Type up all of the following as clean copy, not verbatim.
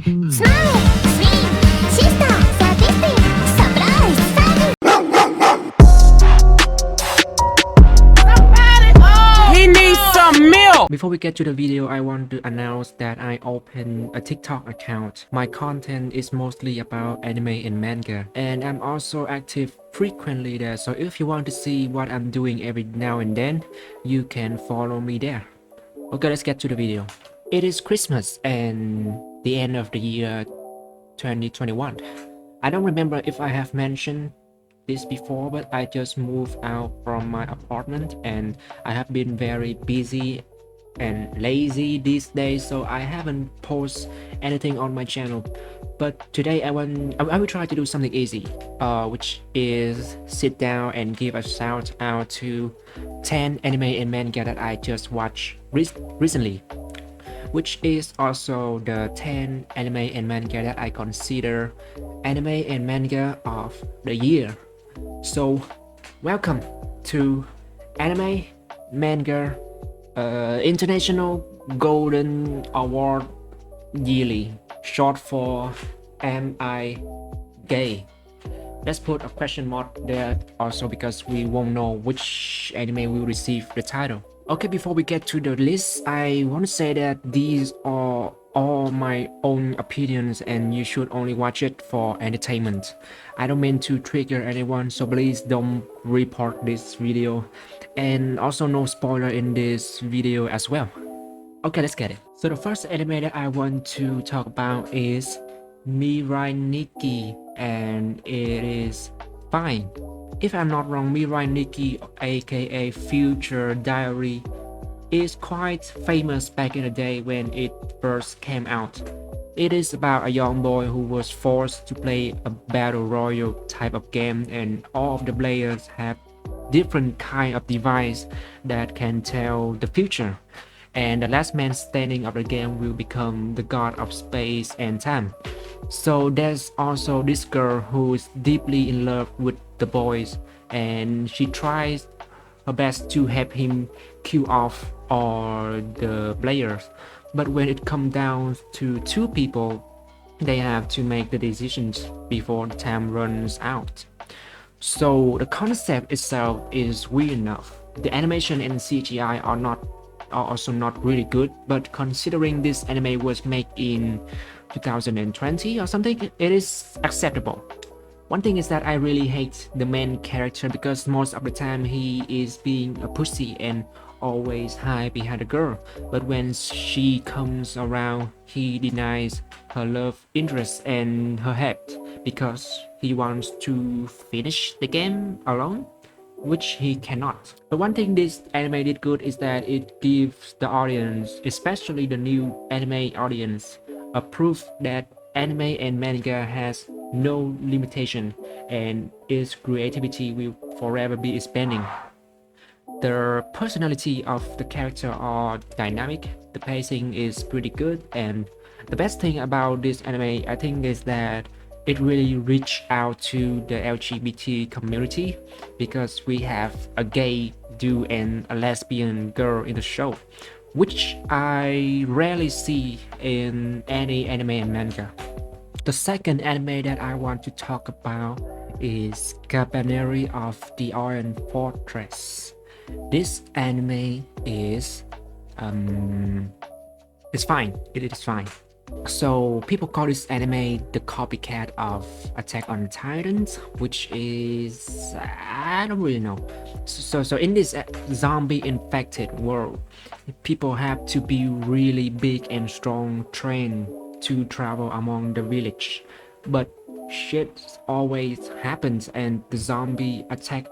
Smile, swing, sister, sadistic, surprise, savage. He needs some milk! Before we get to the video, I want to announce that I opened a TikTok account. My content is mostly about anime and manga, and I'm also active frequently there, so if you want to see what I'm doing every now and then, you can follow me there. Okay, let's get to the video. It is Christmas and the end of the year 2021. I don't remember if I have mentioned this before, but I just moved out from my apartment and I have been very busy and lazy these days, so I haven't posted anything on my channel. But today I will try to do something easy, which is sit down and give a shout out to 10 anime and manga that I just watched recently, which is also the 10 anime and manga that I consider anime and manga of the year. So welcome to Anime Manga International Golden Award Yearly, short for Am I Gay? Let's put a question mark there also because we won't know which anime will receive the title. Okay, before we get to the list, I want to say that these are all my own opinions and you should only watch it for entertainment. I don't mean to trigger anyone, so please don't report this video, and also no spoiler in this video as well. Okay, let's get it. So the first anime that I want to talk about is Mirai Nikki, and it is fine. If I'm not wrong, Mirai Nikki, aka Future Diary, is quite famous back in the day when it first came out. It is about a young boy who was forced to play a battle royale type of game, and all of the players have different kind of device that can tell the future, and the last man standing of the game will become the god of space and time. So there's also this girl who is deeply in love with the boys, and she tries her best to help him kill off all the players. But when it comes down to two people, they have to make the decisions before the time runs out. So the concept itself is weird enough. The animation and CGI are also not really good, but considering this anime was made in 2020 or something, it is acceptable. One thing is that I really hate the main character because most of the time he is being a pussy and always hide behind a girl, but when she comes around he denies her love interest and her help because he wants to finish the game alone, which he cannot. But one thing this anime did good is that it gives the audience, especially the new anime audience, a proof that anime and manga has no limitation and its creativity will forever be expanding. The personality of the character are dynamic, the pacing is pretty good, and the best thing about this anime I think is that it really reached out to the LGBT community because we have a gay dude and a lesbian girl in the show, which I rarely see in any anime and manga. The second anime that I want to talk about is Kabaneri of the Iron Fortress. This anime is it's fine. It is fine. So people call this anime the copycat of Attack on Titans, which is I don't really know. So in this zombie infected world, people have to be really big and strong, trained to travel among the village, but shit always happens and the zombie attack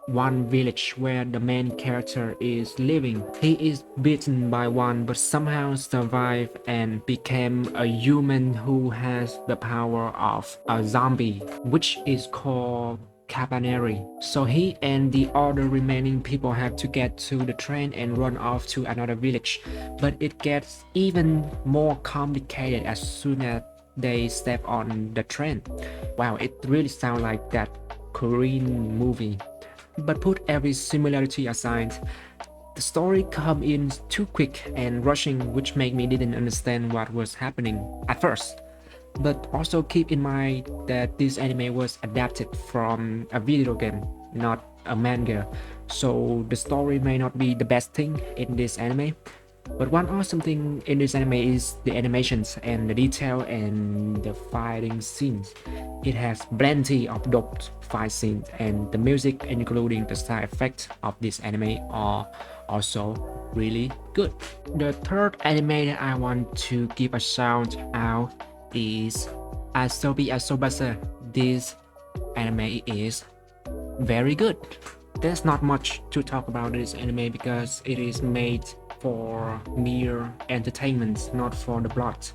one village where the main character is living. He is bitten by one but somehow survived and became a human who has the power of a zombie, which is called Kabaneri. So he and the other remaining people have to get to the train and run off to another village, but it gets even more complicated as soon as they step on the train. Wow, it really sounds like that Korean movie. But put every similarity aside, the story come in too quick and rushing, which made me didn't understand what was happening at first. But also keep in mind that this anime was adapted from a video game, not a manga. So the story may not be the best thing in this anime. But one awesome thing in this anime is the animations and the detail and the fighting scenes. It has plenty of dope fight scenes, and the music, including the sound effects of this anime, are also really good. The third anime that I want to give a shout out is Asobi Asobase. This anime is very good. There's not much to talk about this anime because it is made for mere entertainment, not for the plot.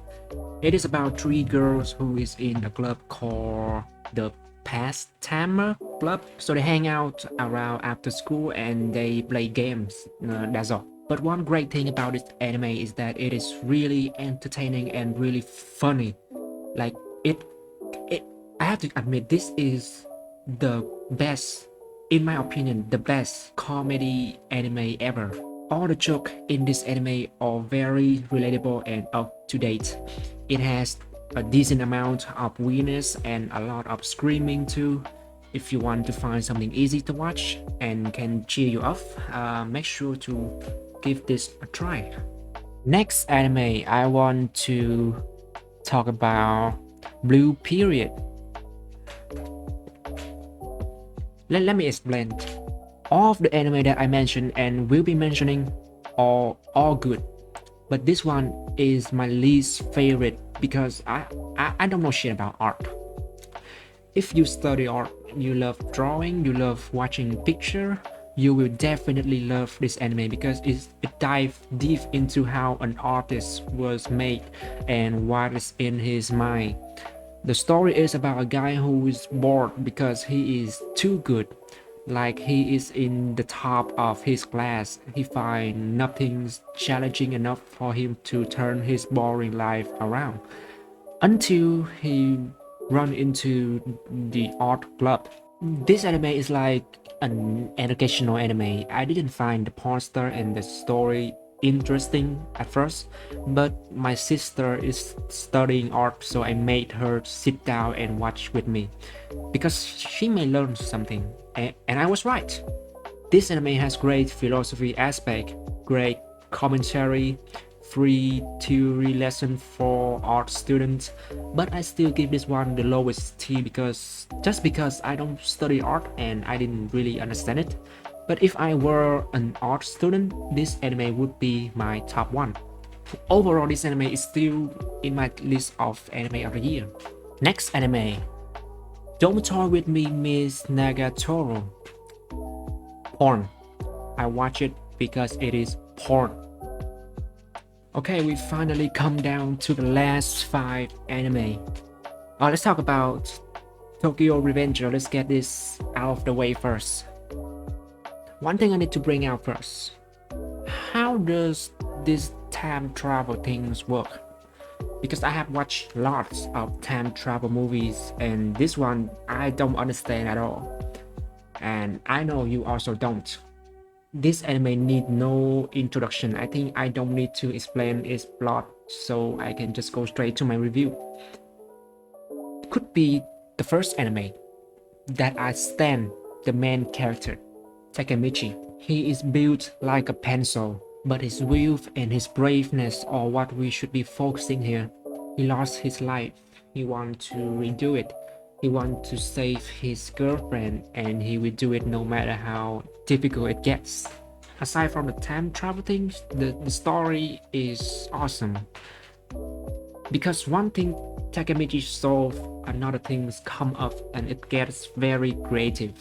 It is about three girls who is in a club called the Pastimer Club. So they hang out around after school and they play games. That's all. But one great thing about this anime is that it is really entertaining and really funny. Like it I have to admit, this is the best, in my opinion, the best comedy anime ever. All the jokes in this anime are very relatable and up to date. It has a decent amount of weirdness and a lot of screaming too. If you want to find something easy to watch and can cheer you up, make sure to give this a try. Next anime I want to talk about Blue Period. Let me explain. All of the anime that I mentioned and will be mentioning are all good, but this one is my least favorite because I don't know shit about art. If you study art, you love drawing, you love watching picture, you will definitely love this anime because it dives deep into how an artist was made and what is in his mind. The story is about a guy who is bored because he is too good. Like he is in the top of his class. He finds nothing challenging enough for him to turn his boring life around. Until he run into the art club. This anime is like an educational anime. I didn't find the poster and the story interesting at first, but my sister is studying art, so I made her sit down and watch with me because she may learn something, and I was right. This anime has great philosophy aspect, great commentary, free theory lesson for art students, but I still give this one the lowest T because I don't study art and I didn't really understand it. But if I were an art student, this anime would be my top one. Overall, this anime is still in my list of anime of the year. Next anime, Don't Toy With Me, Miss Nagatoro. Porn. I watch it because it is porn. Okay, we finally come down to the last 5 anime. Let's talk about Tokyo Revenger. Let's get this out of the way first. One thing I need to bring out first. How does this time travel things work? Because I have watched lots of time travel movies and this one I don't understand at all. And I know you also don't. This anime need no introduction. I think I don't need to explain its plot, so I can just go straight to my review. It could be the first anime that I stand the main character, Takemichi. He is built like a pencil, but his will and his braveness are what we should be focusing here. He lost his life. He wants to redo it. He wants to save his girlfriend and he will do it no matter how difficult it gets. Aside from the time travel things, the story is awesome. Because one thing Takemichi solve, another things come up and it gets very creative.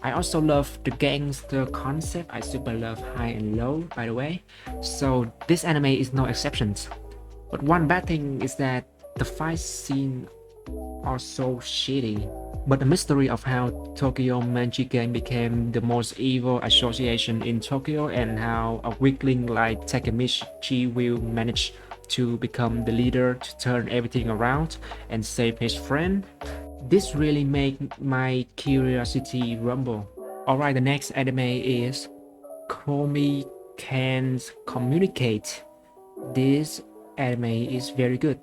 I also love the gangster concept. I super love high and low, by the way. So this anime is no exception. But one bad thing is that the fight scene are so shitty. But the mystery of how Tokyo Magic Gang became the most evil association in Tokyo and how a weakling like Takemichi will manage to become the leader to turn everything around and save his friend. This really made my curiosity rumble. Alright, the next anime is Komi Can't Communicate. This anime is very good.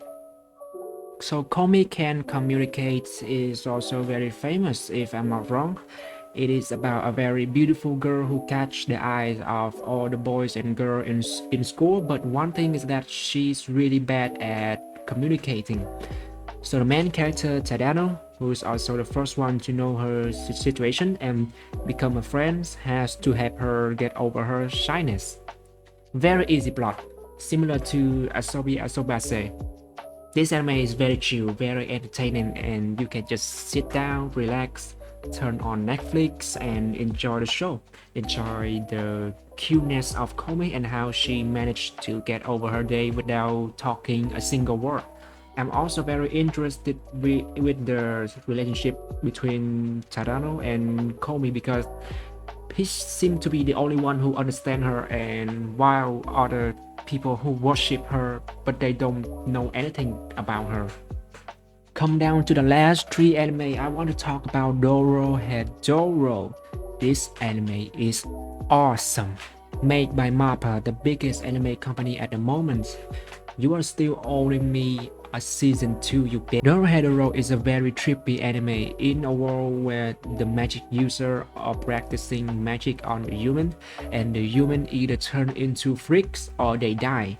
So Komi can communicate is also very famous, if I'm not wrong. It is about a very beautiful girl who catch the eyes of all the boys and girls in school, but one thing is that she's really bad at communicating. So the main character Tadano, who is also the first one to know her situation and become a friend, has to help her get over her shyness. Very easy plot, similar to Asobi Asobase. This anime is very chill, very entertaining, and you can just sit down, relax, turn on Netflix and enjoy the show. Enjoy the cuteness of Komi and how she managed to get over her day without talking a single word. I'm also very interested with the relationship between Tadano and Komi because he seemed to be the only one who understands her, and while other people who worship her but they don't know anything about her. Come down to the last three anime, I want to talk about Dororo. This anime is awesome. Made by MAPPA, the biggest anime company at the moment. You are still owing me a season 2, you bet. Dororo is a very trippy anime in a world where the magic users are practicing magic on the human, and the human either turn into freaks or they die.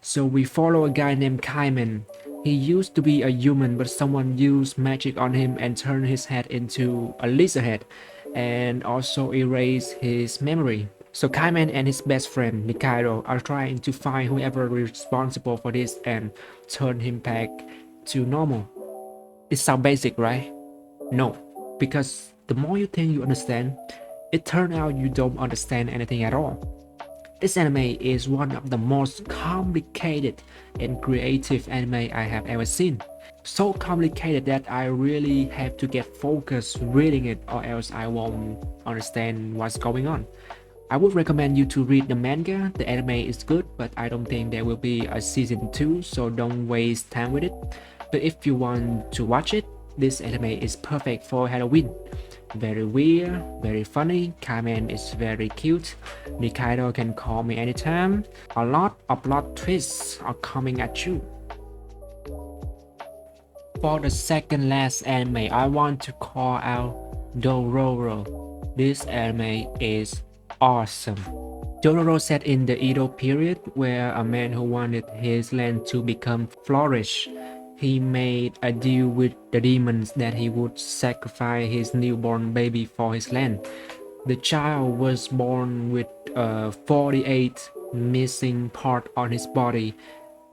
So we follow a guy named Kaiman. He used to be a human, but someone used magic on him and turned his head into a lizard head, and also erased his memory. So Kaiman and his best friend Nikaido are trying to find whoever is responsible for this and turn him back to normal. It sounds basic, right? No, because the more you think you understand, it turns out you don't understand anything at all. This anime is one of the most complicated and creative anime I have ever seen. So complicated that I really have to get focused reading it, or else I won't understand what's going on. I would recommend you to read the manga. The anime is good, but I don't think there will be a season 2, so don't waste time with it. But if you want to watch it, this anime is perfect for Halloween. Very weird, very funny, Kaiman is very cute, Nikaido can call me anytime. A lot of plot twists are coming at you. For the second last anime, I want to call out Dororo. This anime is awesome. Dororo set in the Edo period, where a man who wanted his land to become flourish. He made a deal with the demons that he would sacrifice his newborn baby for his land. The child was born with 48 missing parts on his body.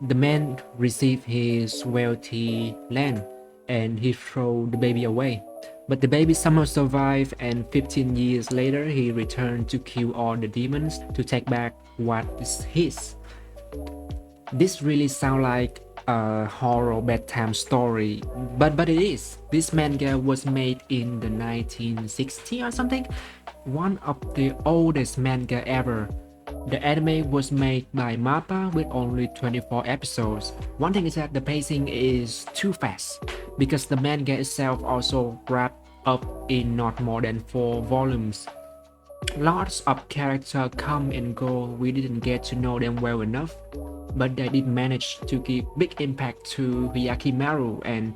The man received his wealthy land and he threw the baby away. But the baby somehow survived, and 15 years later he returned to kill all the demons to take back what is his. This really sounds like a horror bedtime story, but it is. This manga was made in the 1960s or something, one of the oldest manga ever. The anime was made by MAPPA with only 24 episodes. One thing is that the pacing is too fast, because the manga itself also wrapped up in not more than 4 volumes. Lots of characters come and go, we didn't get to know them well enough, but they did manage to give big impact to Hyakimaru and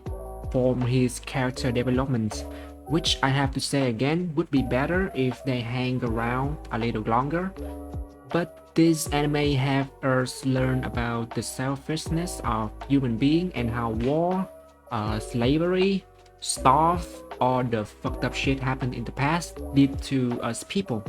form his character development, which I have to say again would be better if they hang around a little longer. But this anime have us learn about the selfishness of human being and how war, slavery, starve, all the fucked up shit happened in the past did to us people.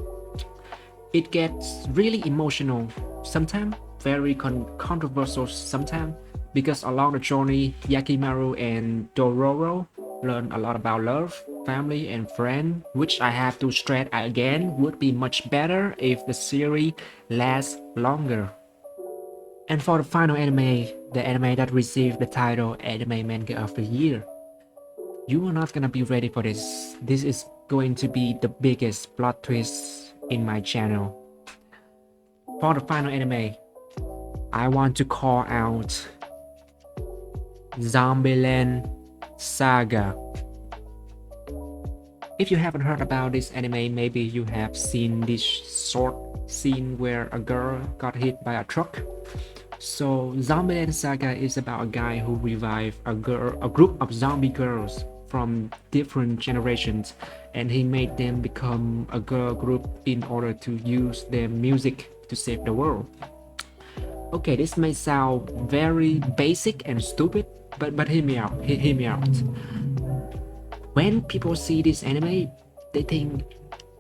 It gets really emotional sometimes, very controversial sometimes, because along the journey, Yakimaru and Dororo learn a lot about love, family, and friend, which I have to stress again would be much better if the series lasts longer. And for the final anime, the anime that received the title Anime Manga of the Year, you are not gonna be ready for this. This is going to be the biggest plot twist in my channel. For the final anime, I want to call out Zombieland Saga. If you haven't heard about this anime, maybe you have seen this short scene where a girl got hit by a truck. So Zombieland Saga is about a guy who revived a group of zombie girls from different generations, and he made them become a girl group in order to use their music to save the world. Okay, this may sound very basic and stupid, but hear me out. Hear me out. When people see this anime, they think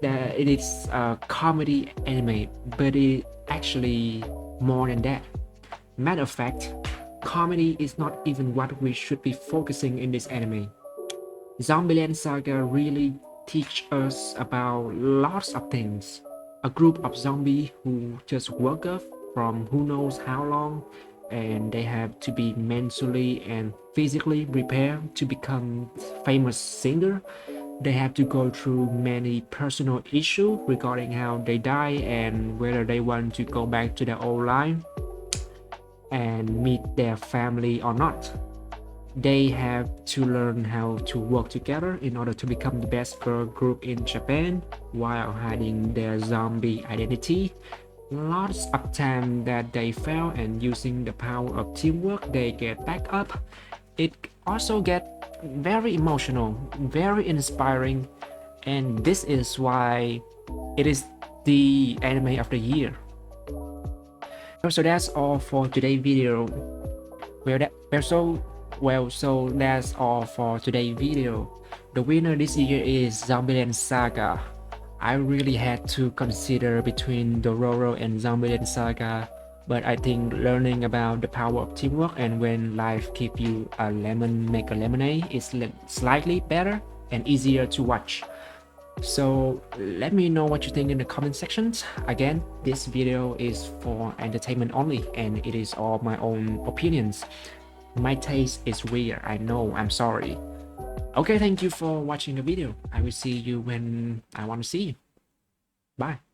that it is a comedy anime, but it actually more than that. Matter of fact, comedy is not even what we should be focusing in this anime. Zombieland Saga really teach us about lots of things. A group of zombies who just woke up from who knows how long, and they have to be mentally and physically prepared to become famous singer. They have to go through many personal issues regarding how they die and whether they want to go back to their old life and meet their family or not. They have to learn how to work together in order to become the best girl group in Japan while hiding their zombie identity. Lots of time that they fail, and using the power of teamwork they get back up. It also gets very emotional, very inspiring, and this is why it is the anime of the year. So that's all for today's video. So that's all for today's video. The winner this year is Zombieland Saga. I really had to consider between Dororo and Zombieland Saga, but I think learning about the power of teamwork and when life gives you a lemon make a lemonade is slightly better and easier to watch. So let me know what you think in the comment sections. Again, this video is for entertainment only, and it is all my own opinions. My taste is weird, I know, I'm sorry. Okay, thank you for watching the video. I will see you when I want to see you. Bye.